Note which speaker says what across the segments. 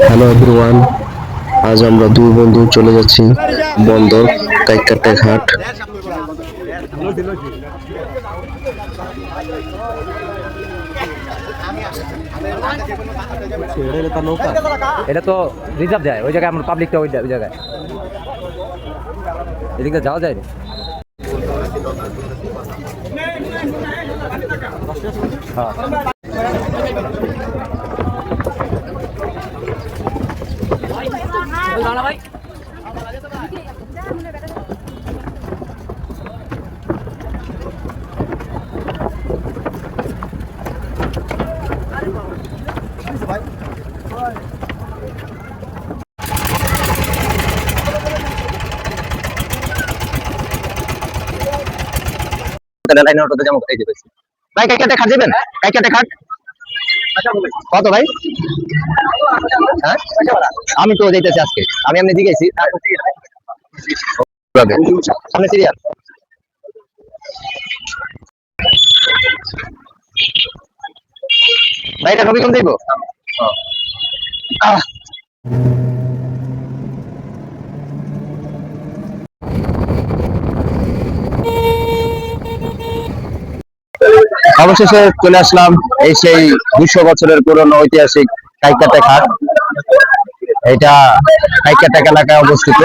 Speaker 1: Hello everyone, আজ আমরা দুই বন্ধু চলে যাচ্ছি বন্দর কাইকাটা ঘাট।
Speaker 2: এটা তো রিজার্ভ যায়, ওই জায়গায় আমরা পাবলিকটা ওই জায়গায় এদিকে যাওয়া যায় না। হ্যাঁ ভাই
Speaker 3: লাইনের অটোতে যেমন এই যে ভাই কাইকাটা খাট যাবেন, কাইকাটা খাট কত ভাই? হ্যাঁ আমি তো যাইতেছি আজকে, আমি এমনি জিজ্ঞেছি সামনে সিরিয়াল। ভাই এটা নবী কোন দিব? অবশেষে চলে আসলাম এই সেই 200 বছরের পুরনো ঐতিহাসিক কাইকাটা ঘাট। এটা কাইকাটা এলাকায় অবস্থিত।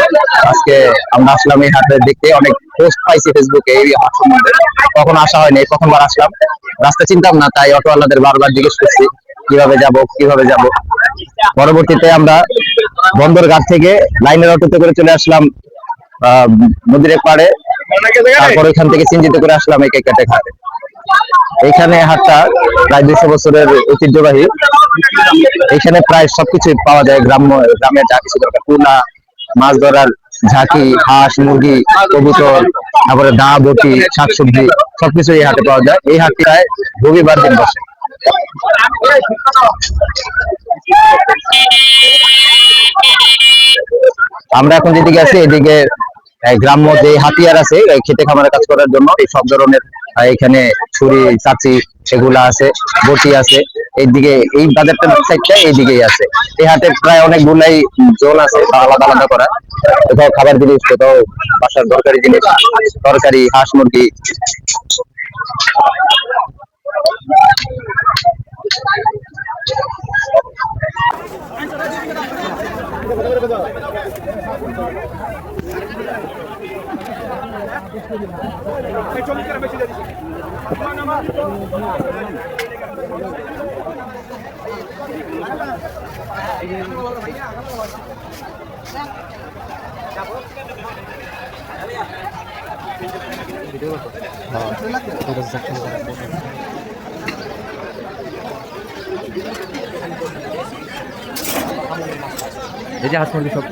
Speaker 3: আজকে আমরা আসলাম এই হাটে দেখতে, অনেক পোস্ট পাইছি ফেসবুকে এই হাট সম্বন্ধে। কখনো আসা হয়নি, প্রথমবার আসলাম। রাস্তা চিনতাম না, তাই অটোওয়ালাদের বারবার জিজ্ঞেস করছি কিভাবে যাব। পরবর্তীতে আমরা বন্দর ঘাট থেকে লাইনের অটোতে করে চলে আসলাম নদীর পাড়ে। তারপর ওইখান থেকে সিনজিতে করে আসলাম এই কাইকাটা ঘাটে। এখানে হাটটা প্রায় 200 বছরের ঐতিহ্যবাহী। এখানে প্রায় সবকিছু পাওয়া যায়, গ্রামের যা কিছু দরকার, টুনা, মাছ ধরার ঝাঁকি, হাঁস, মুরগি, কবুতর, তারপরে দা বটি, শাকসবজি সবকিছু এই হাটে পাওয়া যায়। এই হাটটি প্রায় রবিবার দিন বসে। আমরা এখন যেদিকে আছি এদিকে গ্রাম্য যে হাতিয়ার আছে খেতে খামারের কাজ করার জন্য, এই সব ধরনের এখানে ছুরি, চাচি সেগুলা আছে, বটি আছে। এইদিকে এই বাজারটা সাইডটা এইদিকেই আছে। এই হাটে প্রায় অনেকগুলাই জোন আছে আলাদা আলাদা করা। কোথাও খাবার জিনিস, কোথাও বাসার দরকারি জিনিস, তরকারি, হাঁস মুরগি।
Speaker 2: এই যে হাঁস মুরগি সব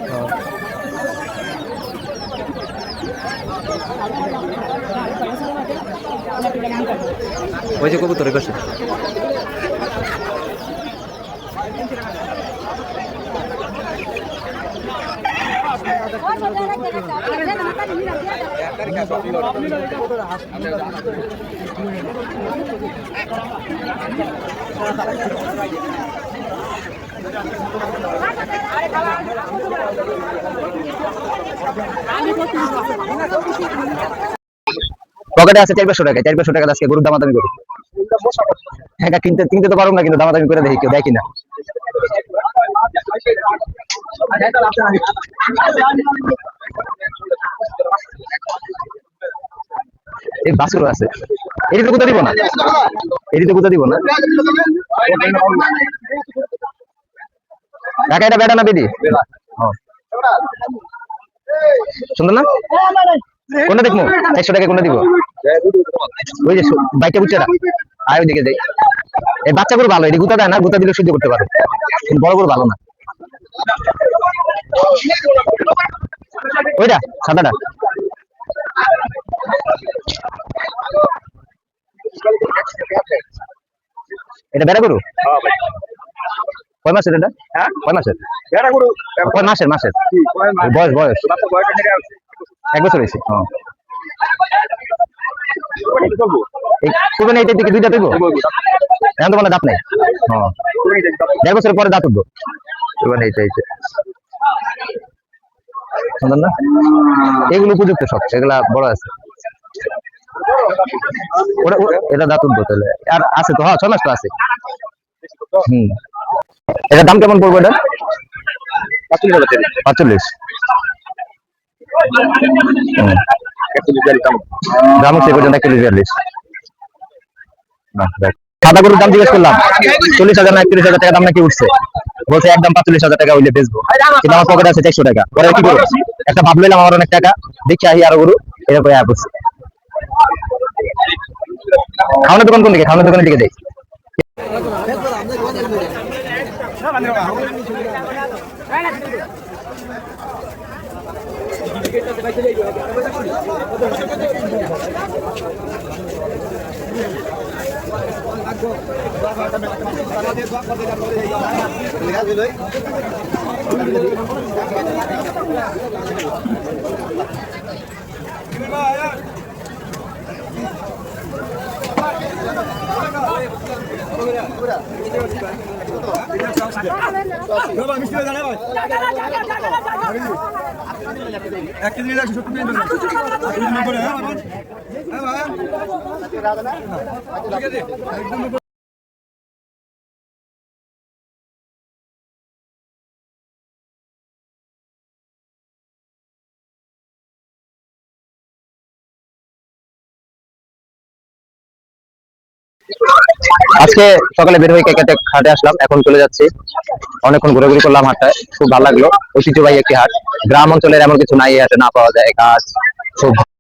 Speaker 2: ওই যে কবুতর এই পাশে।
Speaker 3: পকেটে আছে 400 টাকা, 400 টাকা আজকে গরুর দামাদামি করি। হ্যাঁ কিনতে কিনতে তো পারো না, কিন্তু দামাদামি করে দেখি কেউ দেয় কিনা। এই বাছুর আছে, এটি তো কোথা দিব না, এটি তো কোথা দিব না। কাকা এটা বেটা না বেদি? সুন্দর না? কোনটা দেখবো? 100 টাকা কোনটা দিব? ওই যে বাইকটা বুঝছে না, আর ওইদিকে যাই। এই বাচ্চা গরু ভালো, এটি গুতা দেয় না, গুতা দিলে সহ্য করতে পারো। বড় গরু ভালো না। ওইটা সাদাটা এটা বেড়া গরু? কয় মাসের এটা? কয় মাসের? কয় মাসের? মাসের বয়স? বয়স 1 বছর হয়েছে। এইটার দিকে দুইটা দেবো, এখন তো মানে দাঁত নাই। 1.5 বছরের পরে দাঁত উঠবো। মানে এইটা সুন্দর না? এগুলো উপযুক্ত সব, এগুলা বড় আছে। এটা দাঁত উঠবো তাহলে, আর আছে তো, হ্যাঁ 6 মাস তো আছে। এটার দাম কেমন পড়বো? এটা 45। দাম হচ্ছে পর্যন্ত 41-42। সাদা গরুর দাম জিজ্ঞেস করলাম 40,000 না 41,000 টাকা দাম নাকি উঠছে, বলছে একদম 45,000 টাকা হইলে বেচবো, কিন্তু আমার পকেটে আছে 400 টাকা। পরে কি করবো, একটা ভাব লইলাম আমার অনেক টাকা, দেখি আহি আরো গরু এরকম করছে। খাওয়ানোর দোকান কোন দিকে? খাওয়ানোর দোকানের দিকে যাই। আজকে সকালে বের হয়ে কেকেটে হাটে আসলাম, এখন চলে যাচ্ছি। অনেকক্ষণ ঘোরাঘুরি করলাম হাটটায়, খুব ভালো লাগলো। ঐতিহ্যবাহী একটি হাট, গ্রাম অঞ্চলের এমন কিছু নাই এই হাটে না পাওয়া যায়, গাছ সবজি